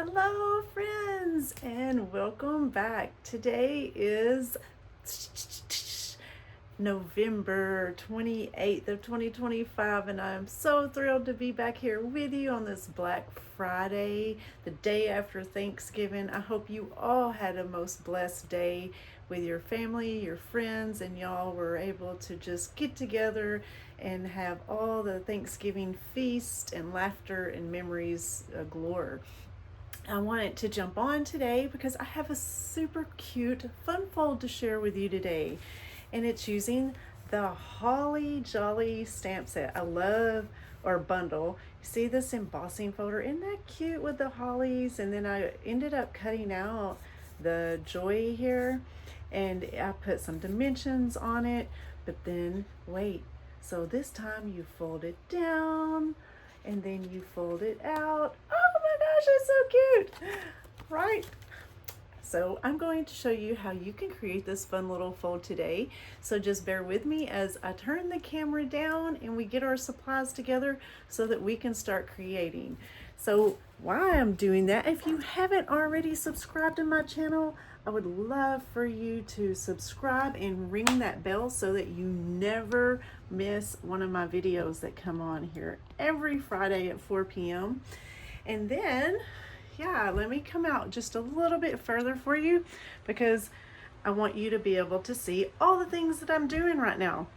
Hello friends and welcome back. Today is November 28th of 2025 and I'm so thrilled to be back here with you on this Black Friday, the day after Thanksgiving. I hope you all had a most blessed day with your family, your friends, and y'all were able to just get together and have all the Thanksgiving feast and laughter and memories galore. I wanted to jump on today because I have a super cute fun fold to share with you today, and it's using the Holly Jolly stamp set. I love, or bundle. You see this embossing folder? Isn't that cute with the hollies? And then I ended up cutting out the joy here and I put some dimensions on it, but then wait, so this time you fold it down and then you fold it out. Oh my gosh, it's so cute, right? So I'm going to show you how you can create this fun little fold today. So just bear with me as I turn the camera down and we get our supplies together so that we can start creating. So while I'm doing that, if you haven't already subscribed to my channel, I would love for you to subscribe and ring that bell so that you never miss one of my videos that come on here every Friday at 4 p.m. And then, yeah, let me come out just a little bit further for you because I want you to be able to see all the things that I'm doing right now.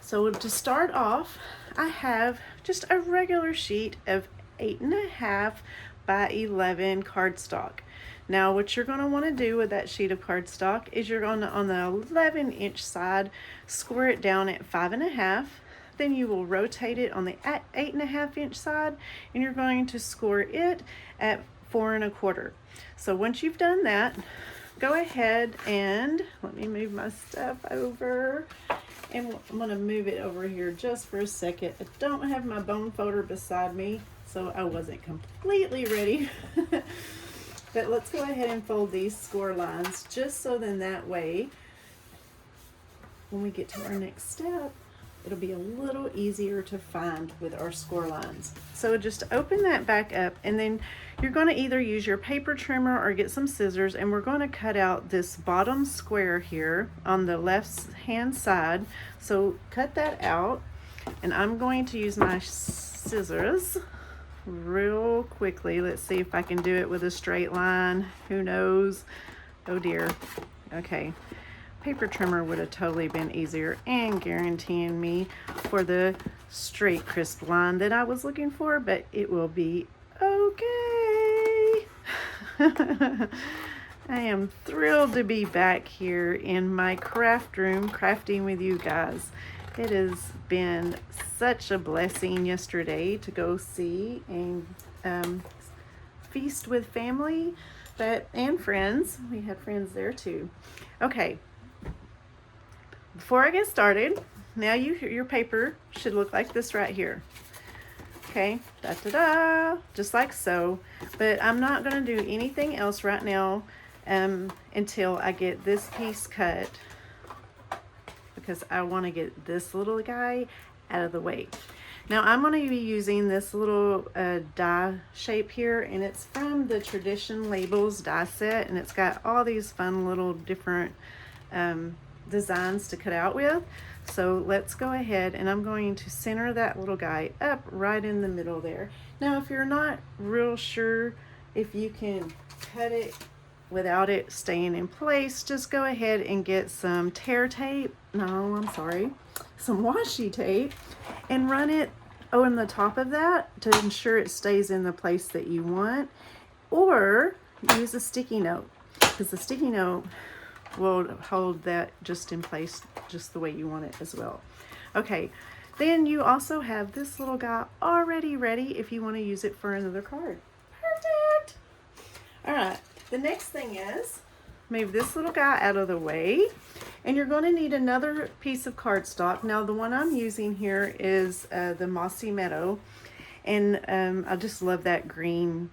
So to start off, I have just a regular sheet of 8.5 by 11 cardstock. Now what you're going to want to do with that sheet of cardstock is you're going to, on the 11-inch side, square it down at 5.5. Then you will rotate it on the 8.5-inch side and you're going to score it at 4.25. So once you've done that, go ahead and let me move my stuff over, and I'm going to move it over here just for a second. I don't have my bone folder beside me, so I wasn't completely ready. But let's go ahead and fold these score lines just so then that way when we get to our next step, it'll be a little easier to find with our score lines. So just open that back up and then you're going to either use your paper trimmer or get some scissors, and we're going to cut out this bottom square here on the left hand side. So cut that out, and I'm going to use my scissors real quickly. Let's see if I can do it with a straight line. Who knows? Oh dear. Okay. Paper trimmer would have totally been easier and guaranteeing me for the straight crisp line that I was looking for, but it will be okay. I am thrilled to be back here in my craft room crafting with you guys. It has been such a blessing yesterday to go see and feast with family and friends. We had friends there too. Okay. Before I get started, now your paper should look like this right here. Okay, da-da-da, just like so. But I'm not going to do anything else right now until I get this piece cut, because I want to get this little guy out of the way. Now I'm going to be using this little die shape here, and it's from the Tradition Labels die set, and it's got all these fun little different designs to cut out with. So let's go ahead and I'm going to center that little guy up right in the middle there. Now if you're not real sure if you can cut it without it staying in place, just go ahead and get some tear tape, some washi tape, and run it on the top of that to ensure it stays in the place that you want, or use a sticky note, because the sticky note will hold that just in place just the way you want it as well. Okay, then you also have this little guy already ready if you want to use it for another card. Perfect. All right, the next thing is move this little guy out of the way, and you're going to need another piece of cardstock. Now the one I'm using here is the Mossy Meadow, and I just love that green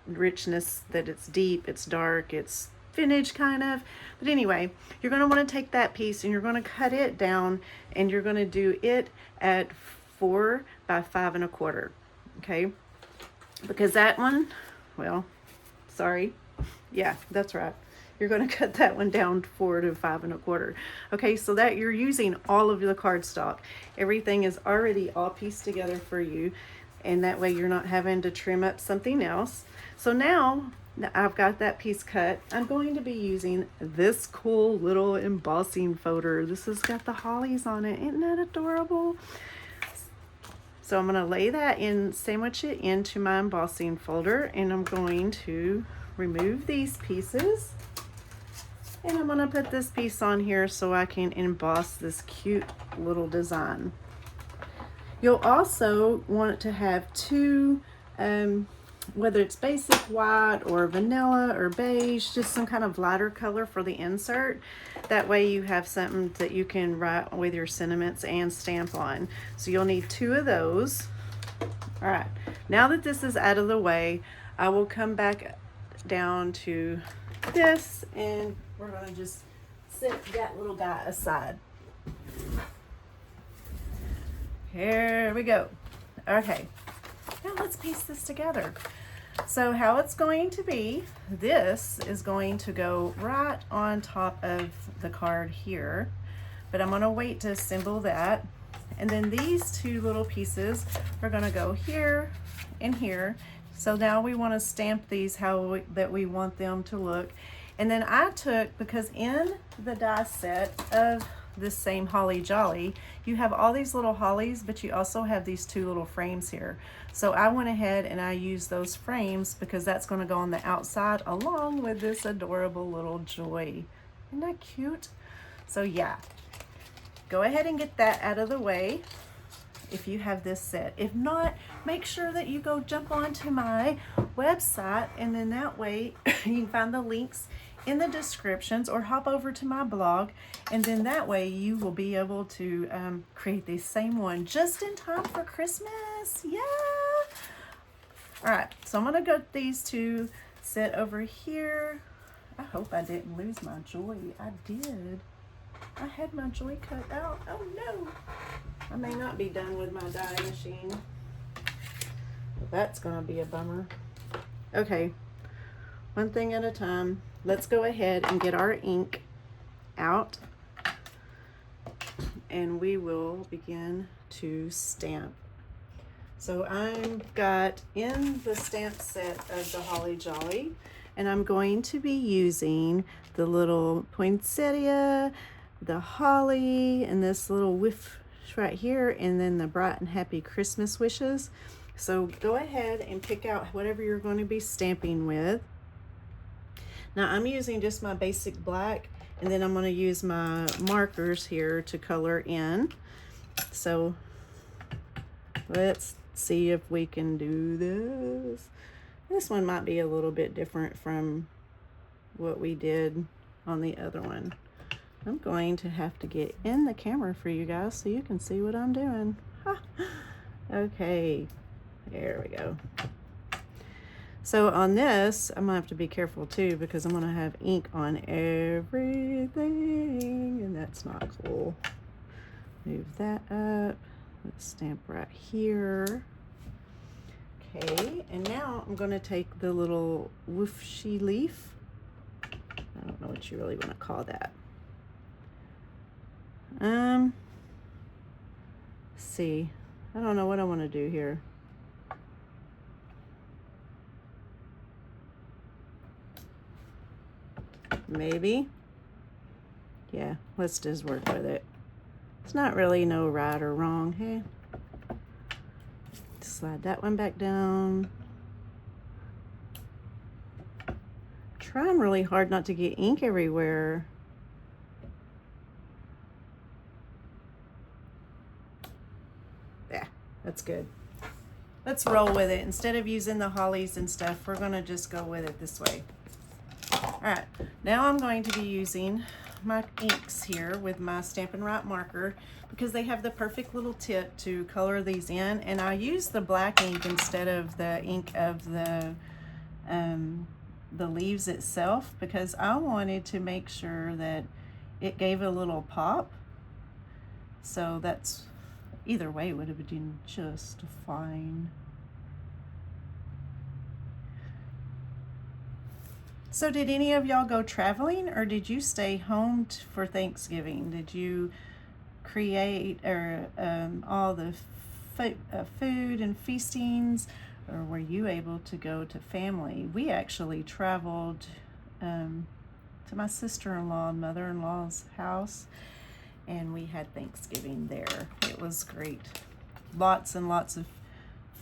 richness, that it's deep, it's dark, it's vintage kind of. But anyway, you're going to want to take that piece and you're going to cut it down, and you're going to do it at 4 by 5.25. Okay, because that one well, sorry. Yeah, that's right. You're going to cut that one down 4 to 5 1/4. Okay, so that you're using all of the cardstock. Everything is already all pieced together for you, and that way you're not having to trim up something else. So now I've got that piece cut. I'm going to be using this cool little embossing folder. This has got the hollies on it. Isn't that adorable? So I'm going to lay that in, sandwich it into my embossing folder, and I'm going to remove these pieces. And I'm going to put this piece on here so I can emboss this cute little design. You'll also want to have two, whether it's basic white or vanilla or beige, just some kind of lighter color for the insert. That way you have something that you can write with your sentiments and stamp on. So you'll need 2 of those. All right, now that this is out of the way, I will come back down to this, and we're going to just set that little guy aside. Here we go. Okay, now let's piece this together. So how it's going to be, this is going to go right on top of the card here, but I'm going to wait to assemble that. And then these 2 little pieces are going to go here and here. So now we want to stamp these how that we want them to look. And then I took, because in the die set of this same Holly Jolly, you have all these little hollies, but you also have these 2 little frames here. So I went ahead and I used those frames because that's going to go on the outside along with this adorable little joy. Isn't that cute? So yeah, go ahead and get that out of the way if you have this set. If not, make sure that you go jump onto my website, and then that way you can find the links in the descriptions, or hop over to my blog, and then that way you will be able to create the same one just in time for Christmas. Yeah. All right, so I'm gonna get these 2 set over here. I hope I didn't lose my joy. I did. I had my joy cut out. Oh no. I may not be done with my die machine. That's gonna be a bummer. Okay, one thing at a time. Let's go ahead and get our ink out, and we will begin to stamp. So I've got in the stamp set of the Holly Jolly, and I'm going to be using the little poinsettia, the holly, and this little whiff right here, and then the bright and happy Christmas wishes. So go ahead and pick out whatever you're going to be stamping with. Now I'm using just my basic black, and then I'm going to use my markers here to color in. So let's see if we can do this. This one might be a little bit different from what we did on the other one. I'm going to have to get in the camera for you guys so you can see what I'm doing. Okay, there we go. So on this, I'm gonna have to be careful too, because I'm gonna have ink on everything, and that's not cool. Move that up. Let's stamp right here. Okay, and now I'm gonna take the little woofshy leaf. I don't know what you really want to call that. Let's see. I don't know what I want to do here. Maybe. Yeah, let's just work with it. It's not really no right or wrong. Hey, slide that one back down. Trying really hard not to get ink everywhere. Yeah, that's good. Let's roll with it. Instead of using the hollies and stuff, we're gonna just go with it this way. All right, now I'm going to be using my inks here with my Stampin' Up marker, because they have the perfect little tip to color these in, and I use the black ink instead of the ink of the leaves itself, because I wanted to make sure that it gave a little pop. So that's, either way would have been just fine. So did any of y'all go traveling, or did you stay home for Thanksgiving? Did you create or all the food and feastings, or were you able to go to family? We actually traveled to my sister-in-law and mother-in-law's house, and we had Thanksgiving there. It was great. Lots and lots of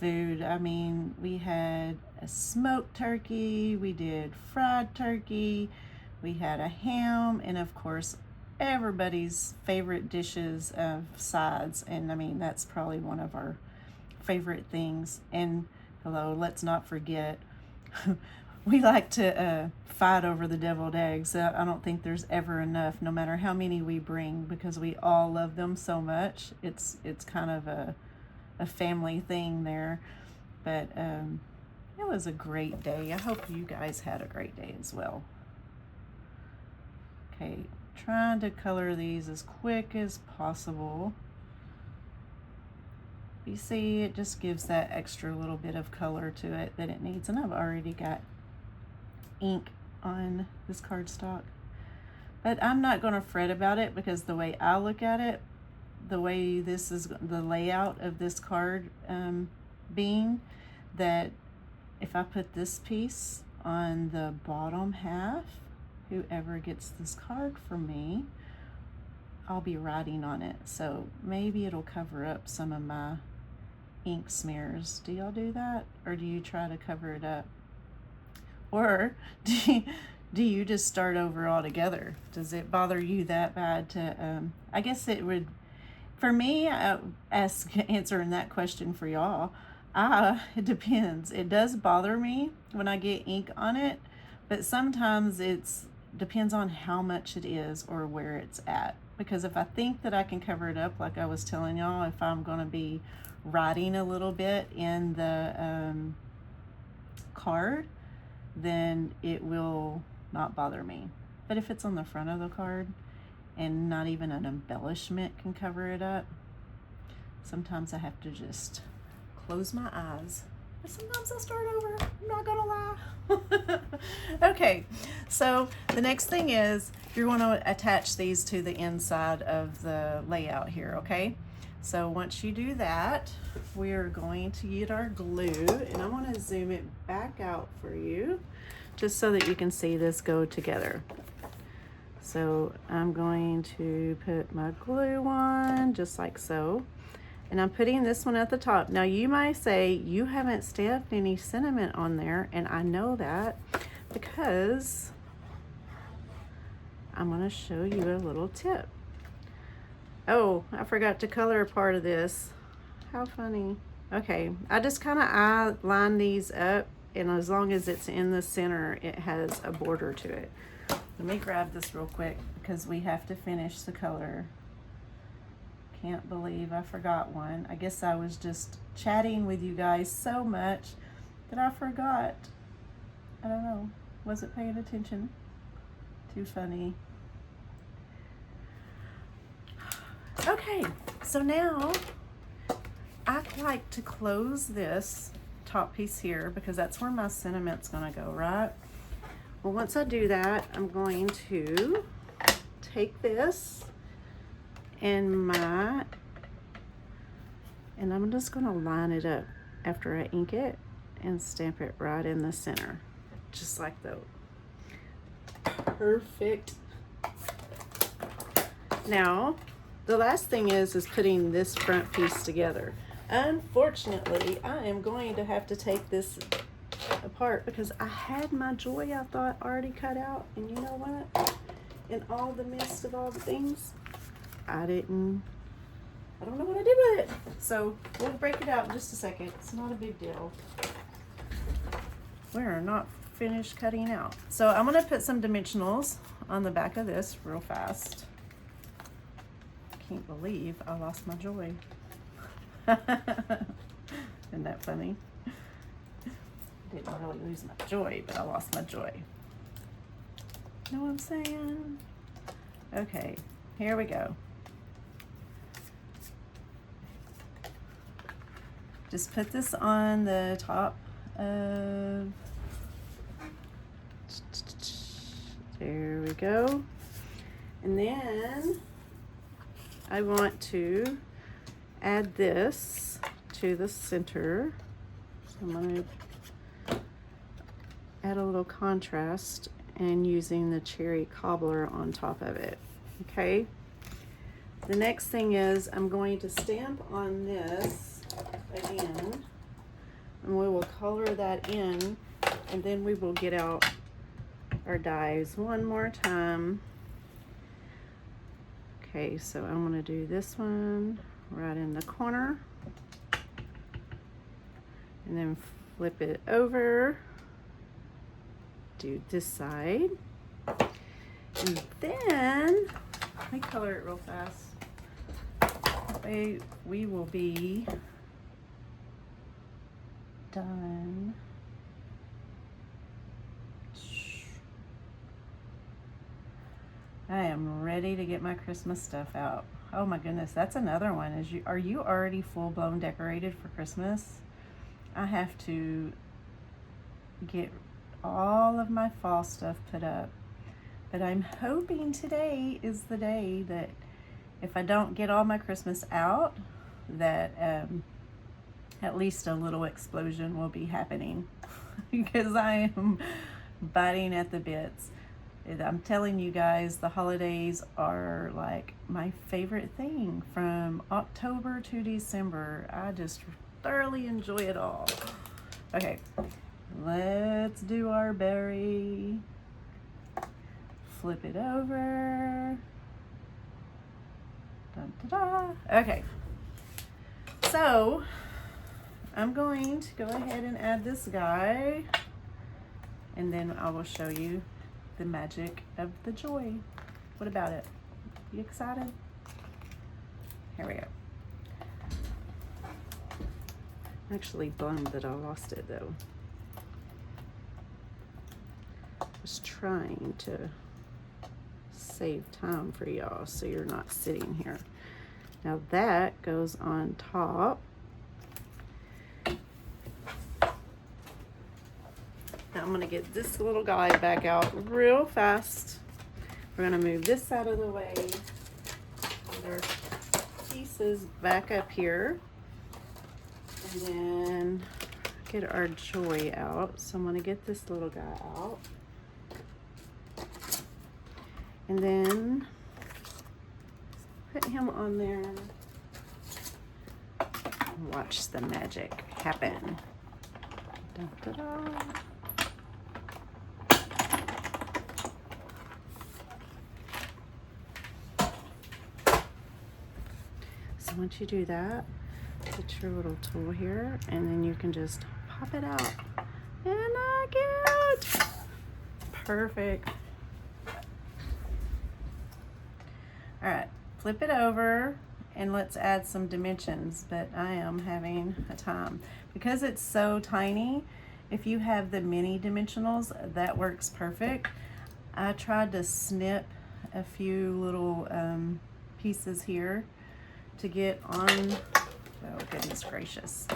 food. I mean, we had a smoked turkey, we did fried turkey, we had a ham, and of course everybody's favorite dishes of sides. And I mean, that's probably one of our favorite things. And hello, let's not forget we like to fight over the deviled eggs. I don't think there's ever enough, no matter how many we bring, because we all love them so much. It's kind of a family thing there. But it was a great day. I hope you guys had a great day as well. Okay, trying to color these as quick as possible. You see, it just gives that extra little bit of color to it that it needs. And I've already got ink on this cardstock. But I'm not going to fret about it, because the way I look at it, the way this is the layout of this card being, that if I put this piece on the bottom half, whoever gets this card from me, I'll be writing on it. So maybe it'll cover up some of my ink smears. Do y'all do that? Or do you try to cover it up? Or do you just start over altogether? Does it bother you that bad to, I guess it would, for me, answering that question for y'all, it depends. It does bother me when I get ink on it, but sometimes it's depends on how much it is or where it's at. Because if I think that I can cover it up, like I was telling y'all, if I'm going to be writing a little bit in the card, then it will not bother me. But if it's on the front of the card and not even an embellishment can cover it up, sometimes I have to just close my eyes. But sometimes I'll start over, I'm not gonna lie. Okay, so the next thing is you're going to attach these to the inside of the layout here, okay? So once you do that, we are going to get our glue, and I'm going to zoom it back out for you just so that you can see this go together. So I'm going to put my glue on just like so, and I'm putting this one at the top. Now you might say you haven't stamped any sentiment on there, and I know that because I'm going to show you a little tip. Oh, I forgot to color a part of this. How funny. Okay, I just kind of line these up, and as long as it's in the center, it has a border to it. Let me grab this real quick because we have to finish the color. Can't believe I forgot one. I guess I was just chatting with you guys so much that I forgot. I don't know. Wasn't paying attention. Too funny. Okay, so now I like to close this top piece here because that's where my sentiment's gonna go, right? Well, once I do that, I'm going to take this and I'm just gonna line it up after I ink it and stamp it right in the center, just like that. Perfect. Now, the last thing is putting this front piece together. Unfortunately, I am going to have to take this apart because I had my joy, I thought, already cut out. And you know what? In all the midst of all the things, I don't know what I did with it. So we'll break it out in just a second. It's not a big deal. We're not finished cutting out. So I'm going to put some dimensionals on the back of this real fast. Can't believe I lost my joy. Isn't that funny? Didn't really lose my joy, but I lost my joy. Know what I'm saying? Okay, here we go. Just put this on the top of There we go. And then I want to add this to the center. So I'm going to add a little contrast and using the Cheery Cobbler on top of it. Okay. The next thing is I'm going to stamp on this again, and we will color that in, and then we will get out our dies one more time. Okay, so I'm going to do this one right in the corner, and then flip it over, do this side, and then let me color it real fast. We will be done. I am ready to get my Christmas stuff out. Oh my goodness, that's another one. Are you already full-blown decorated for Christmas? I have to get all of my fall stuff put up. But I'm hoping today is the day that if I don't get all my Christmas out, that at least a little explosion will be happening because I am biting at the bits. I'm telling you guys, the holidays are like my favorite thing from October to December. I just thoroughly enjoy it all. Okay, let's do our berry. Flip it over. Dun, da, da. Okay, so I'm going to go ahead and add this guy, and then I will show you the magic of the joy. What about it? You excited? Here we go. I'm actually bummed that I lost it though. I was trying to save time for y'all so you're not sitting here. Now that goes on top. Now I'm going to get this little guy back out real fast. We're going to move this out of the way. Get our pieces back up here. And then get our joy out. So I'm going to get this little guy out. And then put him on there. And watch the magic happen. Dun, da, da. So once you do that, get your little tool here, and then you can just pop it out. And I get perfect. All right, flip it over and let's add some dimensions, but I am having a time. Because it's so tiny, if you have the mini dimensionals, that works perfect. I tried to snip a few little pieces here to get on, oh goodness gracious,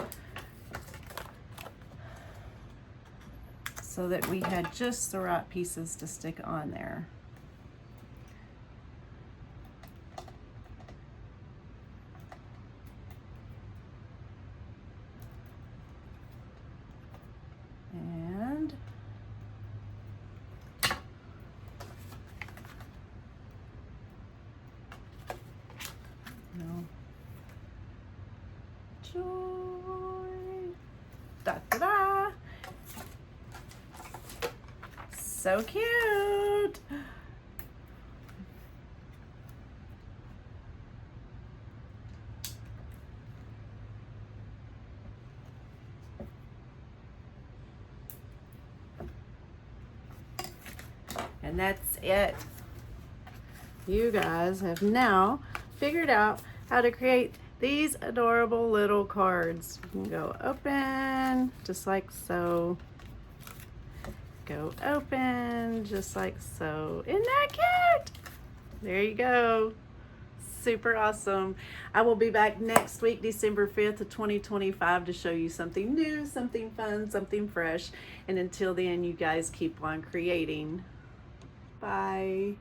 so that we had just the right pieces to stick on there. And no. Joy. Da da da. So cute. And that's it. You guys have now figured out how to create these adorable little cards. You can go open, just like so. Go open, just like so. Isn't that cute? There you go. Super awesome. I will be back next week, December 5th of 2025, to show you something new, something fun, something fresh. And until then, you guys keep on creating. Bye.